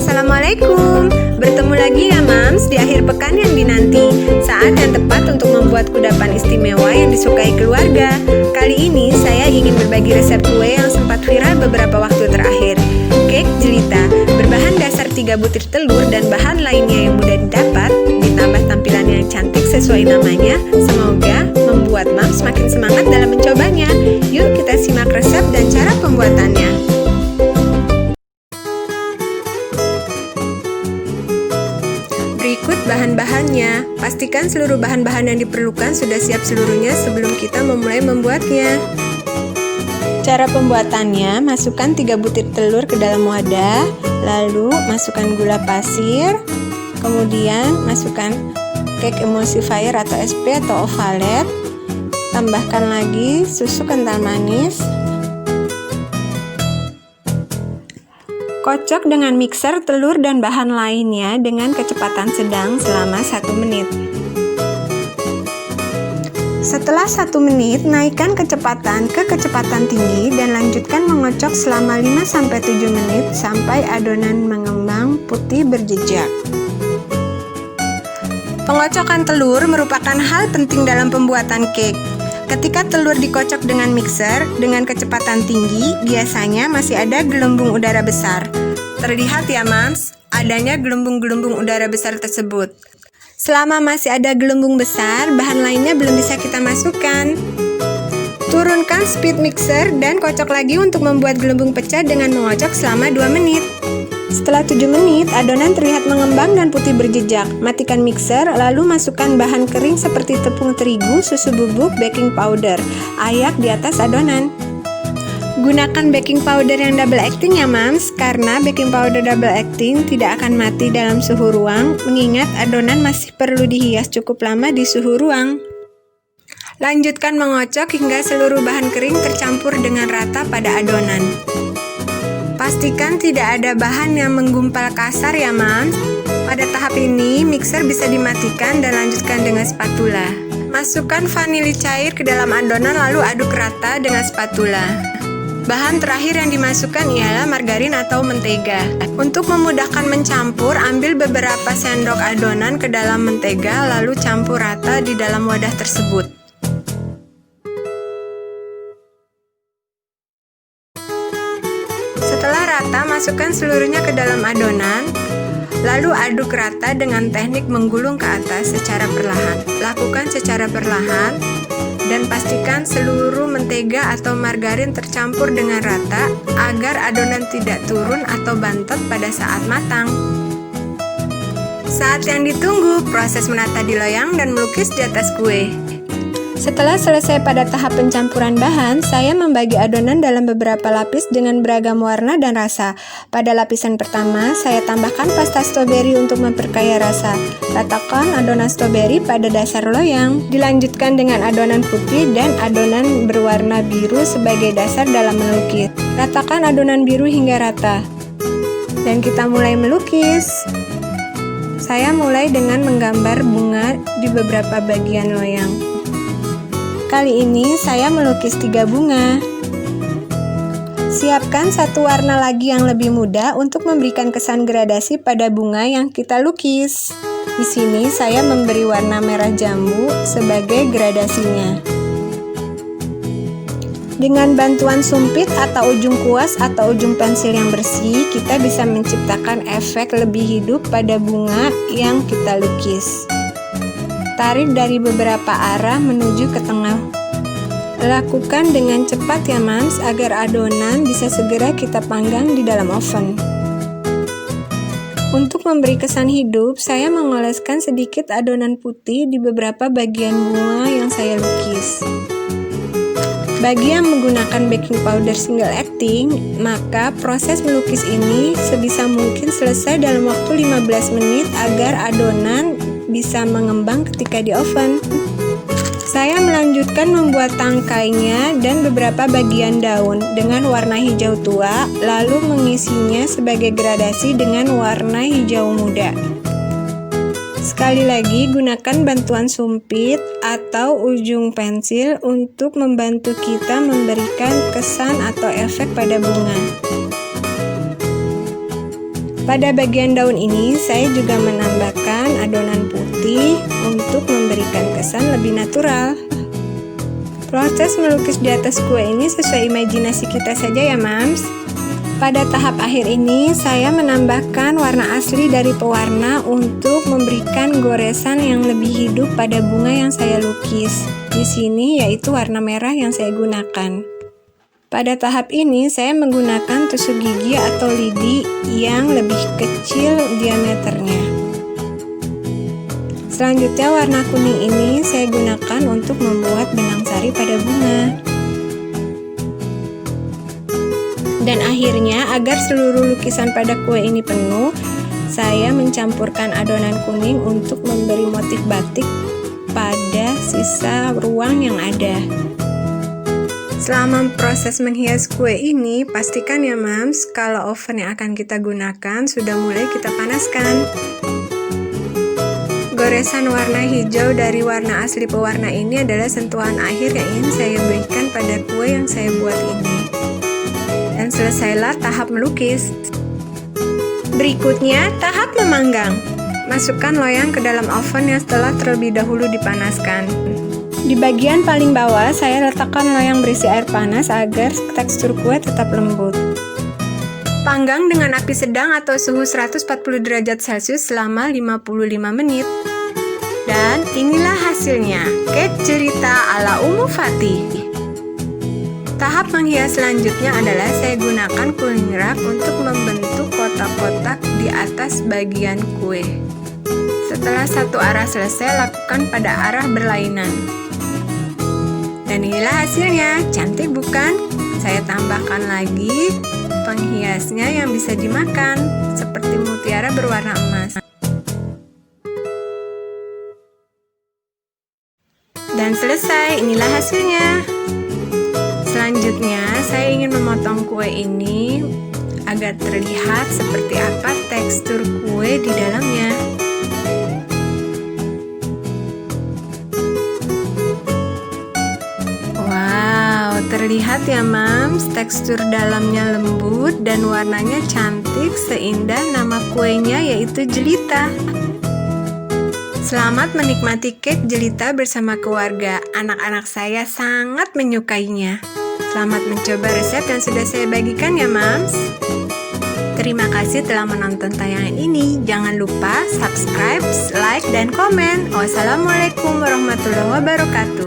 Assalamualaikum. Bertemu lagi ya Mams di akhir pekan yang dinanti. Saat yang tepat untuk membuat kudapan istimewa yang disukai keluarga. Kali ini saya ingin berbagi resep kue yang sempat viral beberapa waktu terakhir. Cake jelita berbahan dasar 3 butir telur dan bahan lainnya yang mudah didapat, ditambah tampilan yang cantik sesuai namanya. Semoga membuat Mams makin semangat dalam mencobanya. Yuk kita simak resep dan cara pembuatannya. Berikut bahan-bahannya. Pastikan seluruh bahan-bahan yang diperlukan sudah siap seluruhnya sebelum kita memulai membuatnya. Cara pembuatannya, masukkan 3 butir telur ke dalam wadah, lalu masukkan gula pasir, kemudian masukkan cake emulsifier atau SP atau ovalet, tambahkan lagi susu kental manis. Kocok dengan mixer telur dan bahan lainnya dengan kecepatan sedang selama 1 menit. Setelah 1 menit, naikkan kecepatan ke kecepatan tinggi dan lanjutkan mengocok selama 5-7 menit sampai adonan mengembang putih berjejak. Pengocokan telur merupakan hal penting dalam pembuatan cake. Ketika telur dikocok dengan mixer dengan kecepatan tinggi, biasanya masih ada gelembung udara besar. Terlihat ya Mams, adanya gelembung-gelembung udara besar tersebut. Selama masih ada gelembung besar, bahan lainnya belum bisa kita masukkan. Turunkan speed mixer dan kocok lagi untuk membuat gelembung pecah dengan mengocok selama 2 menit. Setelah 7 menit, adonan terlihat mengembang dan putih berjejak. Matikan mixer, lalu masukkan bahan kering seperti tepung terigu, susu bubuk, baking powder. Ayak di atas adonan. Gunakan baking powder yang double acting ya Mams, karena baking powder double acting tidak akan mati dalam suhu ruang, mengingat adonan masih perlu dihias cukup lama di suhu ruang. Lanjutkan mengocok hingga seluruh bahan kering tercampur dengan rata pada adonan. Pastikan tidak ada bahan yang menggumpal kasar ya Mams. Pada tahap ini, mixer bisa dimatikan dan lanjutkan dengan spatula. Masukkan vanili cair ke dalam adonan lalu aduk rata dengan spatula. Bahan terakhir yang dimasukkan ialah margarin atau mentega. Untuk memudahkan mencampur, ambil beberapa sendok adonan ke dalam mentega lalu campur rata di dalam wadah tersebut. Setelah rata, masukkan seluruhnya ke dalam adonan, lalu aduk rata dengan teknik menggulung ke atas secara perlahan. Lakukan secara perlahan, dan pastikan seluruh mentega atau margarin tercampur dengan rata agar adonan tidak turun atau bantet pada saat matang. Saat yang ditunggu, proses menata di loyang dan melukis di atas kue. Setelah selesai pada tahap pencampuran bahan, saya membagi adonan dalam beberapa lapis dengan beragam warna dan rasa. Pada lapisan pertama, saya tambahkan pasta stroberi untuk memperkaya rasa. Ratakan adonan stroberi pada dasar loyang. Dilanjutkan dengan adonan putih dan adonan berwarna biru sebagai dasar dalam melukis. Ratakan adonan biru hingga rata. Dan kita mulai melukis. Saya mulai dengan menggambar bunga di beberapa bagian loyang. Kali ini saya melukis 3 bunga. Siapkan satu warna lagi yang lebih muda untuk memberikan kesan gradasi pada bunga yang kita lukis. Di sini saya memberi warna merah jambu sebagai gradasinya. Dengan bantuan sumpit atau ujung kuas atau ujung pensil yang bersih, kita bisa menciptakan efek lebih hidup pada bunga yang kita lukis. Tarik dari beberapa arah menuju ke tengah. Lakukan dengan cepat ya Mams agar adonan bisa segera kita panggang di dalam oven. Untuk memberi kesan hidup, saya mengoleskan sedikit adonan putih di beberapa bagian bunga yang saya lukis. Bagi yang menggunakan baking powder single acting, maka proses melukis ini sebisa mungkin selesai dalam waktu 15 menit agar adonan bisa mengembang ketika di oven. Saya melanjutkan membuat tangkainya dan beberapa bagian daun dengan warna hijau tua, lalu mengisinya sebagai gradasi dengan warna hijau muda. Sekali lagi, gunakan bantuan sumpit atau ujung pensil untuk membantu kita memberikan kesan atau efek pada bunga. Pada bagian daun ini, saya juga menambahkan adonan putih untuk memberikan kesan lebih natural. Proses melukis di atas kue ini sesuai imajinasi kita saja ya, Mams. Pada tahap akhir ini, saya menambahkan warna asli dari pewarna untuk memberikan goresan yang lebih hidup pada bunga yang saya lukis. Di sini yaitu warna merah yang saya gunakan. Pada tahap ini, saya menggunakan tusuk gigi atau lidi yang lebih kecil diameternya. Selanjutnya, warna kuning ini saya gunakan untuk membuat benang sari pada bunga. Dan akhirnya, agar seluruh lukisan pada kue ini penuh, saya mencampurkan adonan kuning untuk memberi motif batik pada sisa ruang yang ada. Selama proses menghias kue ini, pastikan ya Mams, kalau oven yang akan kita gunakan sudah mulai kita panaskan. Goresan warna hijau dari warna asli pewarna ini adalah sentuhan akhir yang ingin saya berikan pada kue yang saya buat ini. Dan selesailah tahap melukis. Berikutnya, tahap memanggang. Masukkan loyang ke dalam oven yang telah terlebih dahulu dipanaskan. Di bagian paling bawah, saya letakkan loyang berisi air panas agar tekstur kue tetap lembut. Panggang dengan api sedang atau suhu 140 derajat Celcius selama 55 menit. Dan inilah hasilnya, cake jelita ala Umu Fatih. Tahap menghias selanjutnya adalah saya gunakan cooling rack untuk membentuk kotak-kotak di atas bagian kue. Setelah satu arah selesai, lakukan pada arah berlainan. Dan inilah hasilnya, cantik bukan? Saya tambahkan lagi penghiasnya yang bisa dimakan, seperti mutiara berwarna emas. Dan selesai, inilah hasilnya. Selanjutnya, saya ingin memotong kue ini agar terlihat seperti apa tekstur kue di dalamnya. Terlihat ya Mams, tekstur dalamnya lembut dan warnanya cantik seindah nama kuenya yaitu jelita. Selamat menikmati cake jelita bersama keluarga. Anak-anak saya sangat menyukainya. Selamat mencoba resep yang sudah saya bagikan ya Mams. Terima kasih telah menonton tayangan ini. Jangan lupa subscribe, like, dan komen. Wassalamualaikum warahmatullahi wabarakatuh.